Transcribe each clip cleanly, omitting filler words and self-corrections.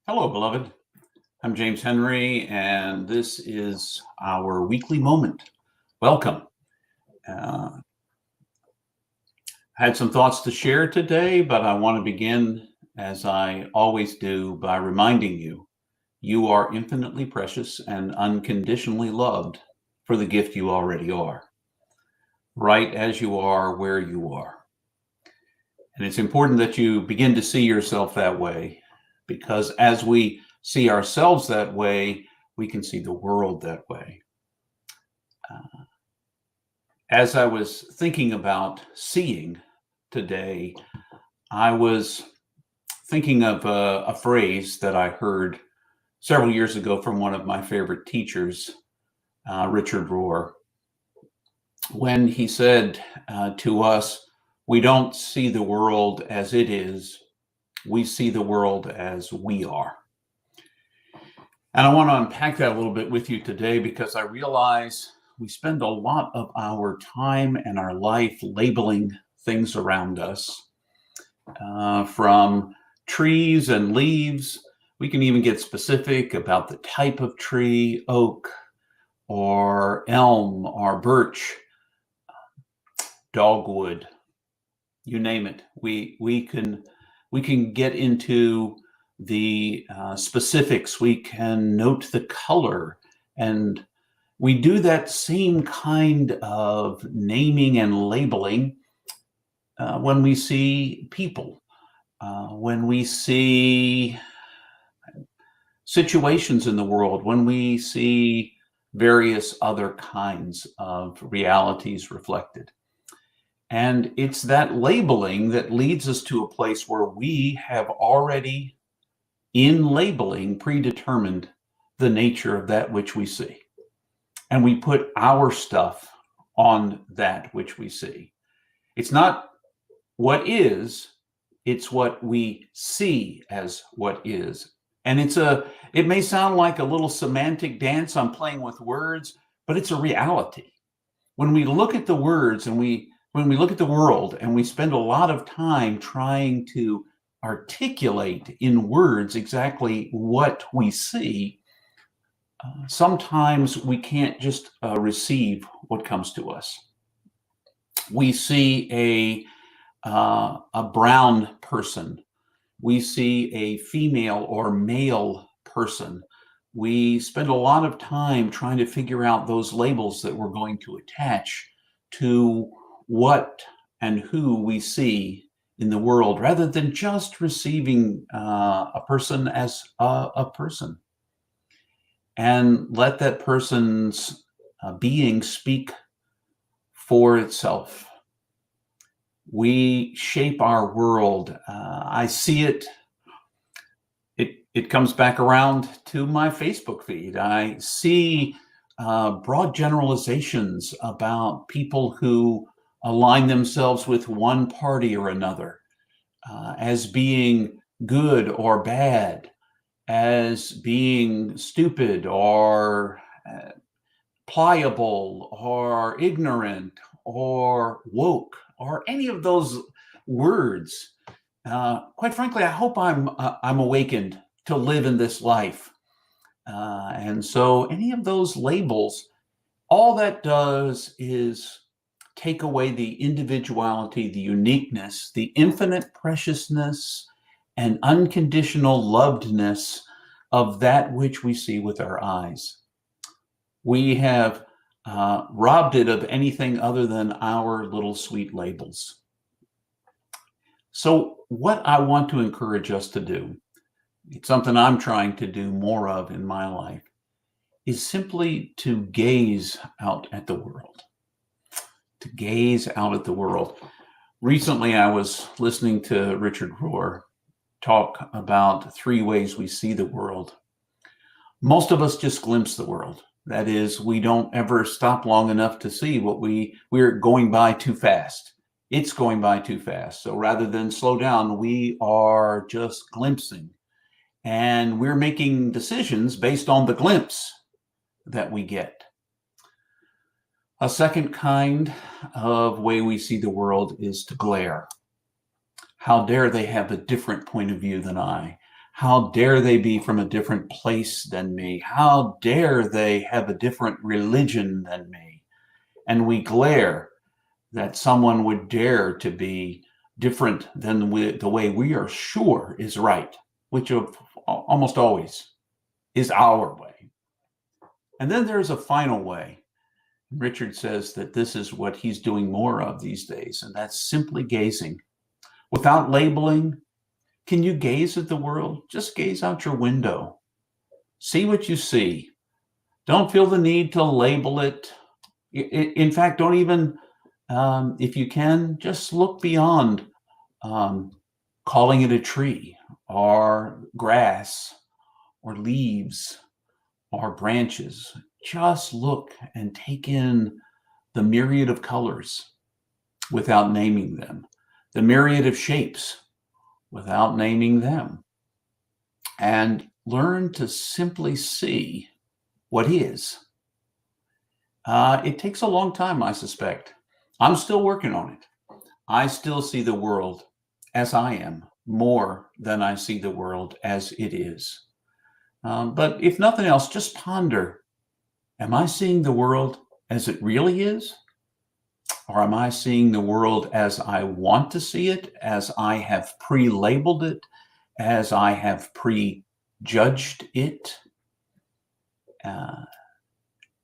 Hello, beloved. I'm James Henry, and this is our weekly moment. Welcome. I had some thoughts to share today, but I want to begin, as I always do, by reminding you you are infinitely precious and unconditionally loved for the gift you already are, right as you are, where you are. And it's important that you begin to see yourself that way, because as we see ourselves that way, we can see the world that way. As I was thinking about seeing today, I was thinking of a phrase that I heard several years ago from one of my favorite teachers, Richard Rohr, when he said to us, "We don't see the world as it is, we see the world as we are." And I want to unpack that a little bit with you today because I realize we spend a lot of our time and our life labeling things around us, from trees and leaves. We can even get specific about the type of tree, oak or elm or birch, dogwood, you name it. We can get into the specifics. We can note the color, and we do that same kind of naming and labeling when we see people, when we see situations in the world, when we see various other kinds of realities reflected. And it's that labeling that leads us to a place where we have already, in labeling, predetermined the nature of that which we see. And we put our stuff on that which we see. It's not what is, it's what we see as what is. And it may sound like a little semantic dance. I'm playing with words, but it's a reality. When we look at the words and when we look at the world and we spend a lot of time trying to articulate in words exactly what we see, sometimes we can't just receive what comes to us. We see a brown person. We see a female or male person. We spend a lot of time trying to figure out those labels that we're going to attach to what and who we see in the world, rather than just receiving a person as a person. And let that person's being speak for itself. We shape our world. I see it. It comes back around to my Facebook feed. I see broad generalizations about people who align themselves with one party or another as being good or bad, as being stupid or pliable or ignorant or woke or any of those words. Quite frankly, I hope I'm awakened to live in this life. And so any of those labels, all that does is take away the individuality, the uniqueness, the infinite preciousness and unconditional lovedness of that which we see with our eyes. We have robbed it of anything other than our little sweet labels. So what I want to encourage us to do, it's something I'm trying to do more of in my life, is simply to gaze out at the world. To gaze out at the world. Recently, I was listening to Richard Rohr talk about 3 ways we see the world. Most of us just glimpse the world. That is, we don't ever stop long enough to see what we're going by too fast. It's going by too fast. So rather than slow down, we are just glimpsing. And we're making decisions based on the glimpse that we get. A second kind of way we see the world is to glare. How dare they have a different point of view than I? How dare they be from a different place than me? How dare they have a different religion than me? And we glare that someone would dare to be different than the way we are sure is right, which almost always is our way. And then there's a final way. Richard says that this is what he's doing more of these days, and that's simply gazing. Without labeling, can you gaze at the world? Just gaze out your window. See what you see. Don't feel the need to label it. In fact, don't even, if you can, just look beyond calling it a tree or grass or leaves or branches. Just look and take in the myriad of colors without naming them, the myriad of shapes without naming them, and learn to simply see what is. It takes a long time, I suspect. I'm still working on it. I still see the world as I am more than I see the world as it is. But if nothing else, just ponder, am I seeing the world as it really is? Or am I seeing the world as I want to see it, as I have pre-labeled it, as I have prejudged it?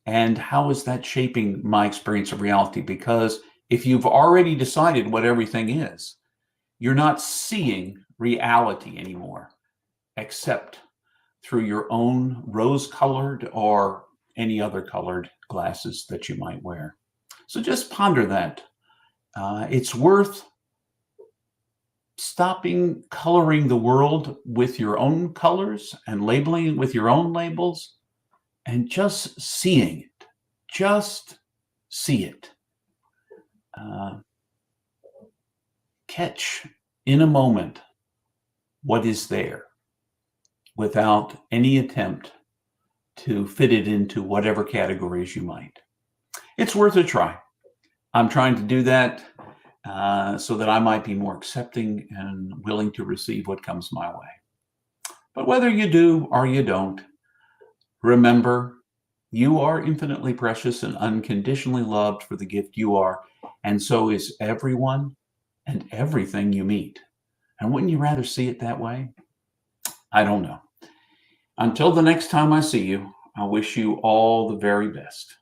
And how is that shaping my experience of reality? Because if you've already decided what everything is, you're not seeing reality anymore, except through your own rose-colored or any other colored glasses that you might wear. So just ponder that. It's worth stopping coloring the world with your own colors and labeling it with your own labels, and just seeing it. Just see it. Catch in a moment what is there without any attempt to fit it into whatever categories you might. It's worth a try. I'm trying to do that so that I might be more accepting and willing to receive what comes my way. But whether you do or you don't, remember, you are infinitely precious and unconditionally loved for the gift you are, and so is everyone and everything you meet. And wouldn't you rather see it that way? I don't know. Until the next time I see you, I wish you all the very best.